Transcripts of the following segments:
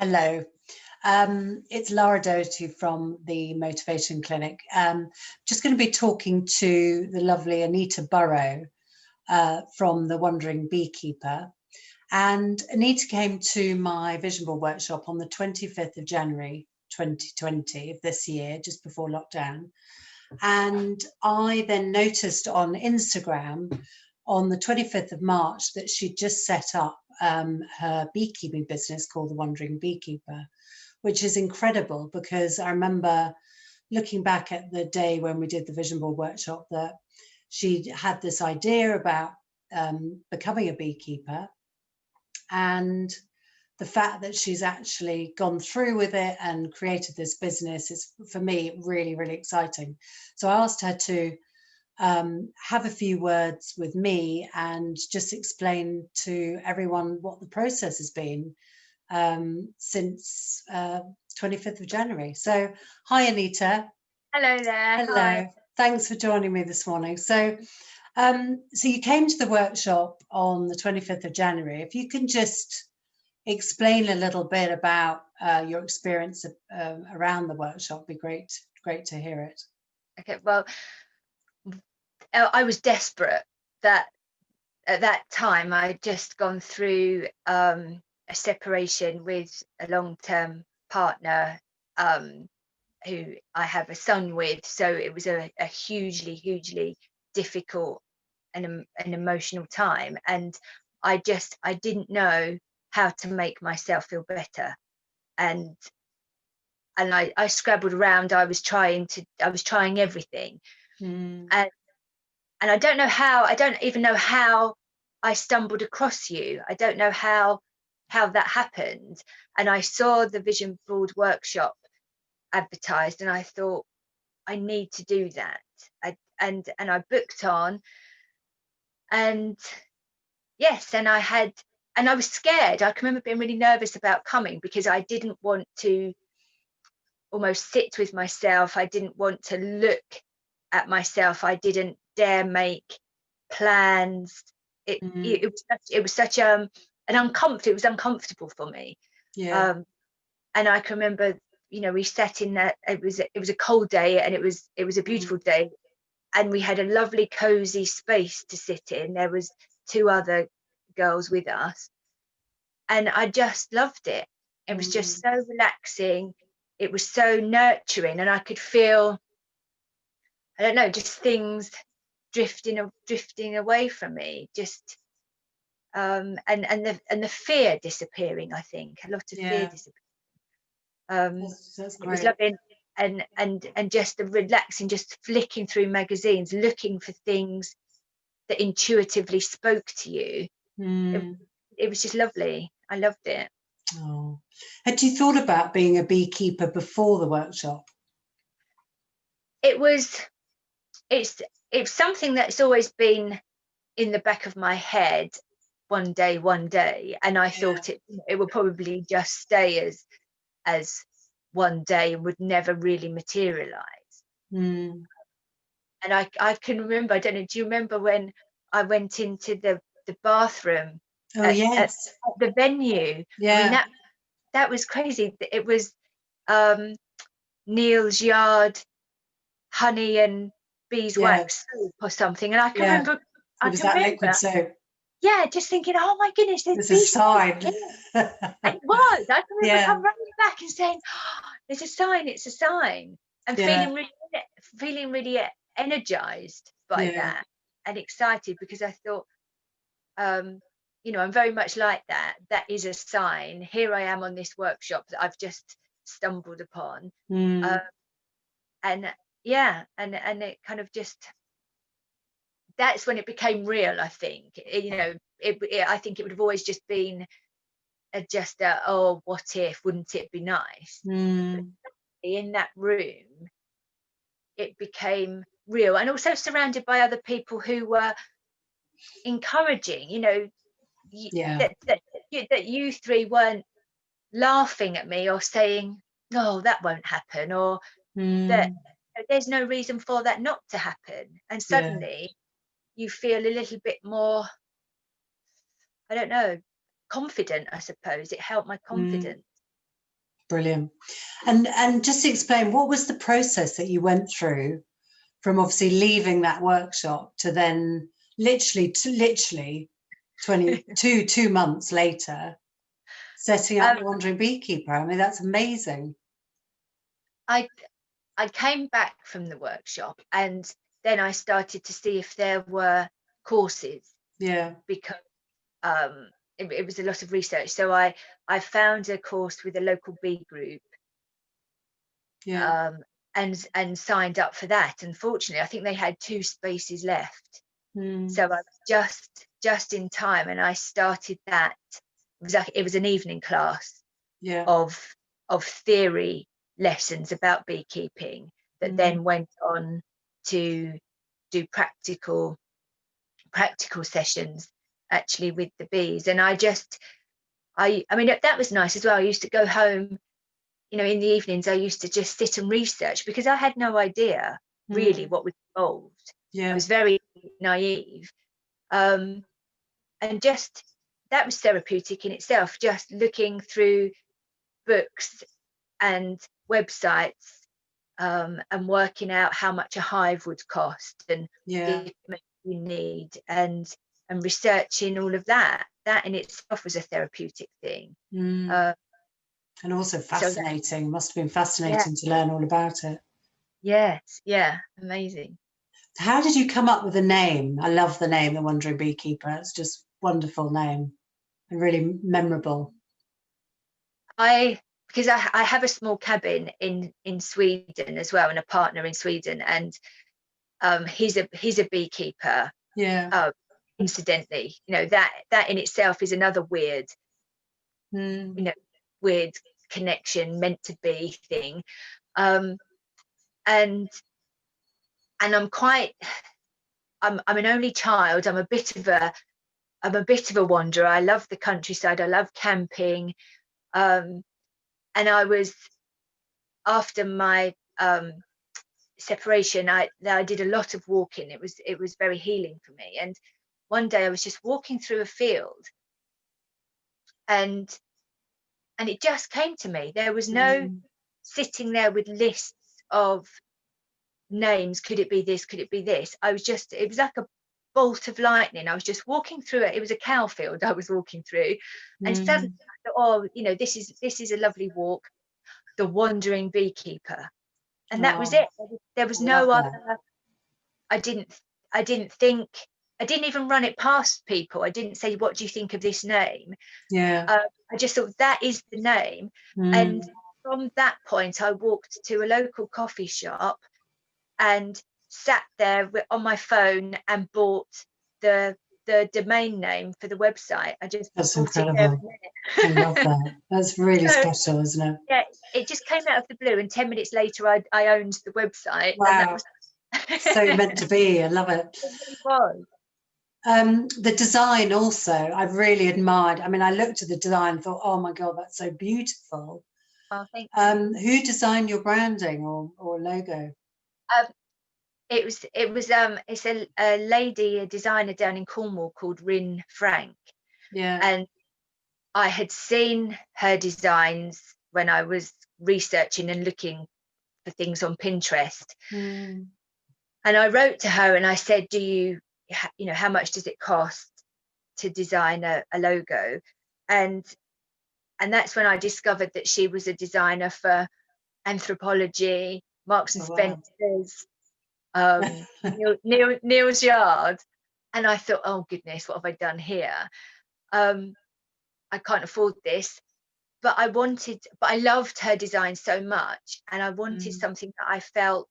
Hello. It's Lara Doherty from the Motivation Clinic. Just going to be talking to the lovely Anita Burrough from the Wandering Beekeeper. And Anita came to my vision board workshop on the 25th of January 2020 of this year, just before lockdown. And I then noticed on Instagram on the 25th of March that she'd just set up her beekeeping business called the Wandering Beekeeper, which is incredible because I remember looking back at the day when we did the vision board workshop that she had this idea about becoming a beekeeper, and the fact that she's actually gone through with it and created this business is, for me, really, really exciting. So I asked her to have a few words with me and just explain to everyone what the process has been since 25th of January. So hi, Anita. Hello there. Hello. Hi. Thanks for joining me this morning. So you came to the workshop on the 25th of January. If you can just explain a little bit about your experience around the workshop, be great to hear it. Okay, well, I was desperate that at that time I'd just gone through a separation with a long-term partner who I have a son with. So it was a hugely difficult and an emotional time. And I didn't know how to make myself feel better. And I scrabbled around. I was trying everything. And I don't even know how I stumbled across you. I don't know how that happened. And I saw the vision board workshop advertised and I thought, I need to do that. And I booked on, and yes, and I was scared. I can remember being really nervous about coming because I didn't want to almost sit with myself. I didn't want to look at myself. I didn't dare make plans. It was such an uncomfortable. It was uncomfortable for me. Yeah. And I can remember, we sat in that. It was a cold day, and it was a beautiful day, and we had a lovely cozy space to sit in. There was 2 other girls with us, and I just loved it. It was just so relaxing. It was so nurturing, and I could feel, I don't know, just things drifting away from me, just and the fear disappearing. I think a lot of fear disappearing. That's great. It was lovely, and just the relaxing, just flicking through magazines, looking for things that intuitively spoke to you. It was just lovely. I loved it. Oh, had you thought about being a beekeeper before the workshop? It's something that's always been in the back of my head. One day, and I thought it would probably just stay as one day and would never really materialize. And I can remember, I don't know, do you remember when I went into the bathroom at the venue? Yeah. I mean, that was crazy. It was Neil's Yard honey and beeswax soap or something, and I can remember. Liquid soap. Yeah, just thinking, oh my goodness, there's a sign. And it was. I can remember coming running back and saying, oh, it's a sign, it's a sign. And feeling really energized by that and excited, because I thought, I'm very much like that. That is a sign. Here I am on this workshop that I've just stumbled upon. And it kind of just, that's when it became real. I think, I think it would have always just been what if, wouldn't it be nice? But in that room, it became real, and also surrounded by other people who were encouraging, that you 3 weren't laughing at me or saying, no, that won't happen, or that there's no reason for that not to happen. And suddenly you feel a little bit more, I don't know, confident. I suppose it helped my confidence. Brilliant. And just to explain, what was the process that you went through from obviously leaving that workshop to then literally 2 months later setting up the Wandering Beekeeper? I mean, that's amazing. I came back from the workshop, and then I started to see if there were courses. Yeah. Because it was a lot of research. So I found a course with a local bee group. Yeah. And signed up for that. Unfortunately, I think they had 2 spaces left. So I was just in time, and I started that. It was an evening class of theory lessons about beekeeping that then went on to do practical sessions actually with the bees. And I mean, that was nice as well. I used to go home, in the evenings. I used to just sit and research, because I had no idea really what was involved. I was very naive, and just that was therapeutic in itself, just looking through books and websites, and working out how much a hive would cost and the equipment you need, and researching all of that. That in itself was a therapeutic thing. And also fascinating. Must have been fascinating to learn all about it. Yes, yeah, amazing. How did you come up with the name? I love the name, the Wandering Beekeeper. It's just wonderful name and really memorable. Because I have a small cabin in Sweden as well, and a partner in Sweden, and he's a beekeeper. Yeah. Incidentally, that in itself is another weird, weird connection, meant to be thing. And I'm an only child. I'm a bit of a wanderer. I love the countryside. I love camping. And I was, after my separation, I did a lot of walking. It was very healing for me. And one day I was just walking through a field, and it just came to me. There was no sitting there with lists of names. Could it be this? Could it be this? It was like a bolt of lightning. I was just walking through it. It was a cow field I was walking through, and suddenly I thought, this is a lovely walk. The Wandering Beekeeper. And that was it. There was no other. I didn't think. I didn't even run it past people. I didn't say, what do you think of this name? I just thought, that is the name. And from that point, I walked to a local coffee shop and sat there on my phone and bought the domain name for the website. That's incredible. I love that. That's really special, isn't it? Yeah, it just came out of the blue, and 10 minutes later I owned the website. Wow. And that was so meant to be. I love it. It was. The design also, I've really admired. I mean, I looked at the design and thought, oh my God, that's so beautiful. Oh, thank you. Who designed your branding or logo? It's a lady, a designer down in Cornwall called Rin Frank. Yeah. And I had seen her designs when I was researching and looking for things on Pinterest. And I wrote to her and I said, how much does it cost to design a logo? And that's when I discovered that she was a designer for Anthropology, Marks and Spencer's, Neil's Yard. And I thought, oh goodness, what have I done here? I can't afford this. But I loved her design so much, and I wanted something that I felt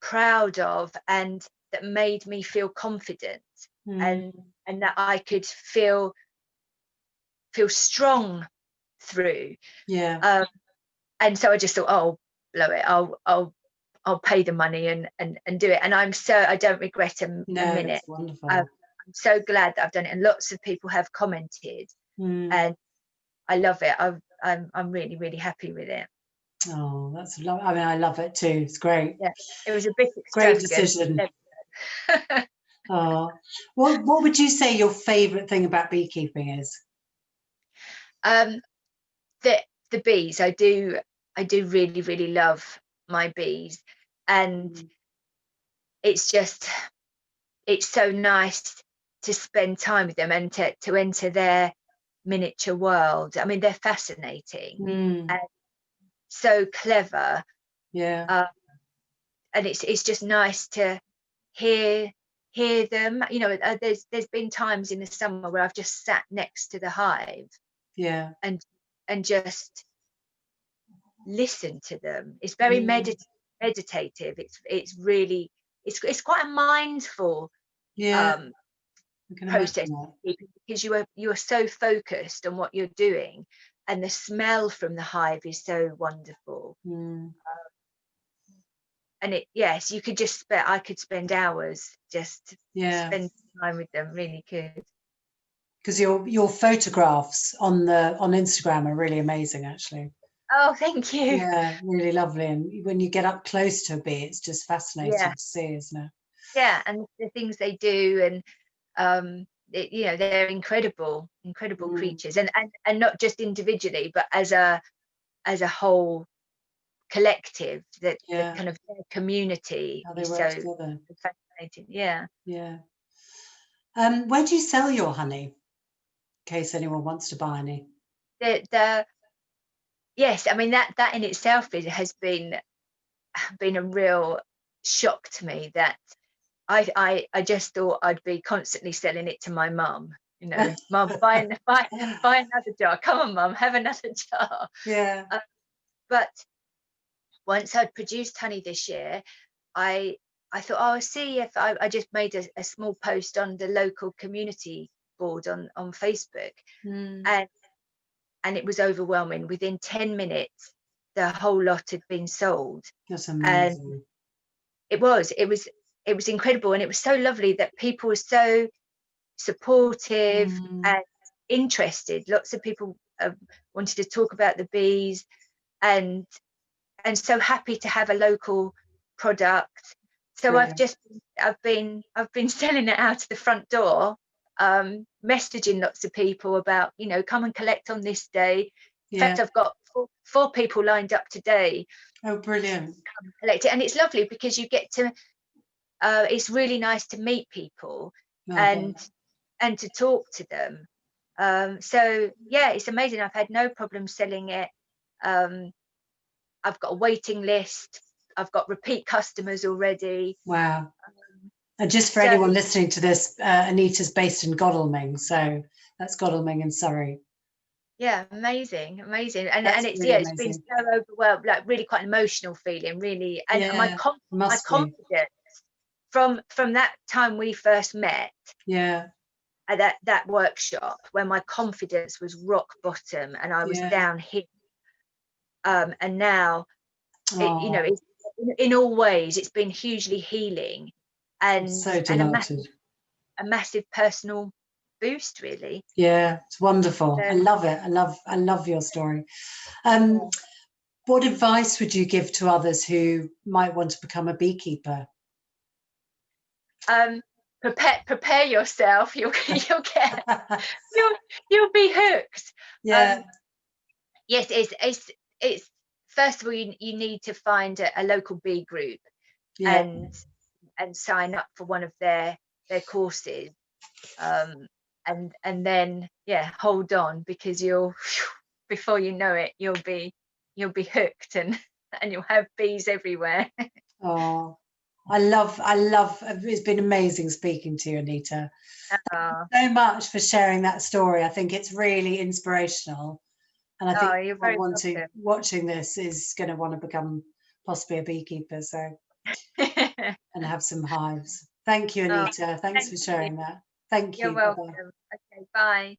proud of and that made me feel confident, and that I could feel strong through. Yeah. And so I just thought, oh, blow it. I'll pay the money and do it. And I don't regret a minute. That's wonderful. I'm so glad that I've done it, and lots of people have commented, and I love it. I'm really, really happy with it. Oh, that's lovely. I mean, I love it too. It's great. Yeah, it was a bit great decision. Oh, what would you say your favourite thing about beekeeping is? The the bees, I do really, really love my bees, and it's so nice to spend time with them and to enter their miniature world. I mean, they're fascinating and so clever. Yeah. And it's just nice to hear them. You know, there's been times in the summer where I've just sat next to the hive, Yeah. and just listen to them. It's very meditative. It's really, it's quite a mindful Yeah. I can process, imagine because you are so focused on what you're doing, and the smell from the hive is so wonderful. that. And yes, you could just I could spend hours just Yeah. spend time with them. Really could. Because your photographs on Instagram are really amazing, actually. Oh, thank you. Yeah, really lovely. And when you get up close to a bee, it's just fascinating Yeah. to see, isn't it? Yeah, and the things they do, and you know, they're incredible creatures, and not just individually, but as a whole collective, that Yeah. kind of community How they is work so together. fascinating. Yeah. Yeah. Where do you sell your honey? In case anyone wants to buy any. Yes, I mean, that in itself has been a real shock to me, that I just thought I'd be constantly selling it to my mum. You know, mum, buy another jar. Come on, mum, have another jar. Yeah. But once I'd produced honey this year, I thought, oh, I'll see if I just made a small post on the local community board on Facebook, and it was overwhelming. Within 10 minutes, the whole lot had been sold. That's And amazing. it was incredible, and it was so lovely that people were so supportive and interested. Lots of people wanted to talk about the bees, and so happy to have a local product. So Brilliant. I've been selling it out of the front door, messaging lots of people about, you know, come and collect on this day. In fact, Yeah. I've got four people lined up today. Oh, brilliant. Come and collect it, and it's lovely because you get to. It's really nice to meet people and to talk to them. So yeah, it's amazing. I've had no problem selling it. I've got a waiting list. I've got repeat customers already. Wow. And just for So anyone listening to this, Anita's based in Godalming, so that's Godalming in Surrey. yeah, amazing. And That's it's really it's been amazing. so overwhelmed, like really quite an emotional feeling, really. And my Must be. confidence from that time we first met Yeah. at that workshop, where my confidence was rock bottom and I was down here, and now you know, it's, in all ways it's been hugely healing, I'm and so delighted. a massive personal boost, really. Yeah, it's wonderful. I So, love it. I love your story. What advice would you give to others who might want to become a beekeeper? prepare yourself. You'll get you'll be hooked. Yeah. Yes, it's first of all, you need to find a local bee group, Yeah. and sign up for one of their courses, and then hold on, because before you know it, you'll be hooked, and you'll have bees everywhere. Oh, I love, it's been amazing speaking to you, Anita. So much for sharing that story. I think it's really inspirational. And I think You're very everyone welcome. watching this is going to want to become possibly a beekeeper, so and have some hives. Thank you, Anita. Thanks for sharing that. Thank you. You're welcome. Okay, bye.